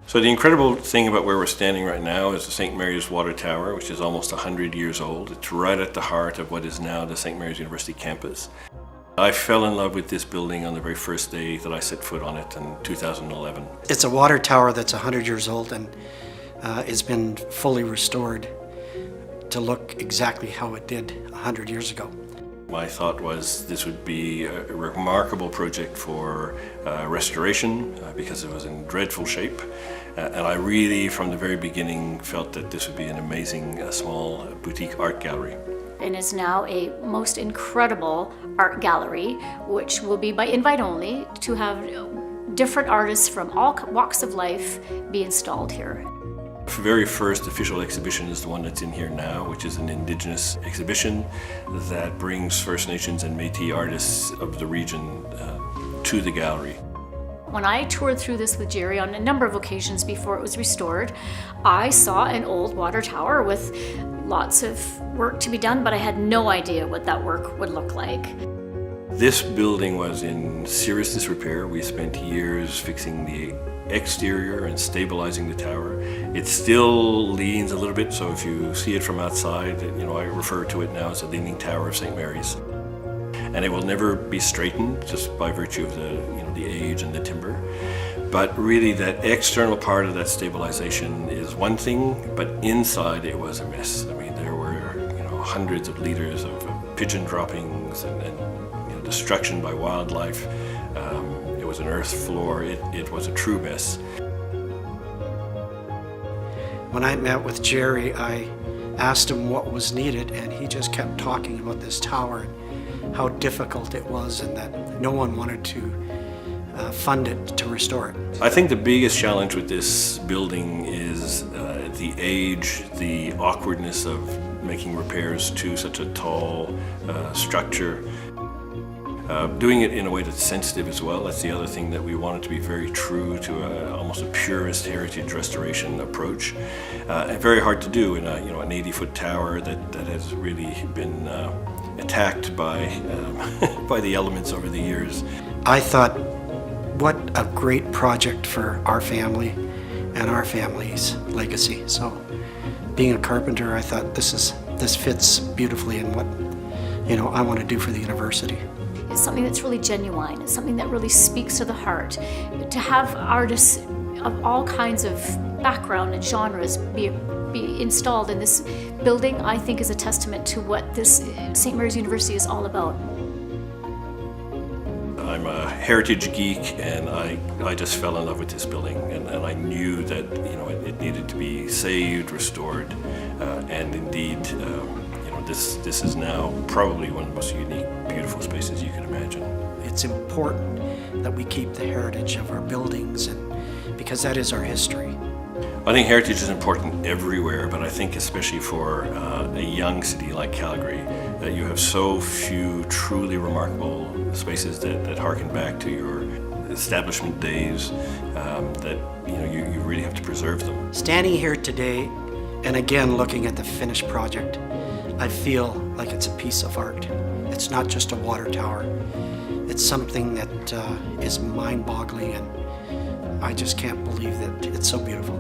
So the incredible thing about where we're standing right now is the St. Mary's Water Tower, which is almost 100 years old. It's right at the heart of what is now the St. Mary's University campus. I fell in love with this building on the very first day that I set foot on it in 2011. It's a water tower that's 100 years old and it's been fully restored to look exactly how it did 100 years ago. My thought was this would be a remarkable project for restoration because it was in dreadful shape. And I really, from the very beginning, felt that this would be an amazing small boutique art gallery. And is now a most incredible art gallery, which will be by invite only, to have different artists from all walks of life be installed here. The very first official exhibition is the one that's in here now, which is an Indigenous exhibition that brings First Nations and Métis artists of the region to the gallery. When I toured through this with Jerry on a number of occasions before it was restored, I saw an old water tower with lots of work to be done, but I had no idea what that work would look like. This building was in serious disrepair. We spent years fixing the exterior and stabilizing the tower. It still leans a little bit, so if you see it from outside, I refer to it now as the Leaning Tower of St. Mary's. And it will never be straightened just by virtue of the age and the timber. But really that external part of that stabilization is one thing, but inside it was a mess. I mean, there were hundreds of liters of pigeon droppings and destruction by wildlife. It was an earth floor. It was a true mess. When I met with Jerry, I asked him what was needed, and he just kept talking about this tower and how difficult it was and that no one wanted to fund it to restore it. I think the biggest challenge with this building is the age, the awkwardness of making repairs to such a tall structure. Doing it in a way that's sensitive as well. That's the other thing, that we wanted to be very true to almost a purist heritage restoration approach. And very hard to do in an 80-foot tower that has really been attacked by by the elements over the years. I thought, what a great project for our family and our family's legacy. So, being a carpenter, I thought this fits beautifully in what I want to do for the university. It's something that's really genuine. It's something that really speaks to the heart. To have artists of all kinds of background and genres be installed in this building, I think, is a testament to what this St. Mary's University is all about. I'm a heritage geek, and I just fell in love with this building, and I knew that it needed to be saved, restored, and indeed this is now probably one of the most unique, beautiful spaces you can imagine. It's important that we keep the heritage of our buildings, and because that is our history. I think heritage is important everywhere, but I think especially for a young city like Calgary, that you have so few truly remarkable spaces that harken back to your establishment days, that you really have to preserve them. Standing here today, and again looking at the finished project, I feel like it's a piece of art. It's not just a water tower. It's something that is mind-boggling, and I just can't believe that it's so beautiful.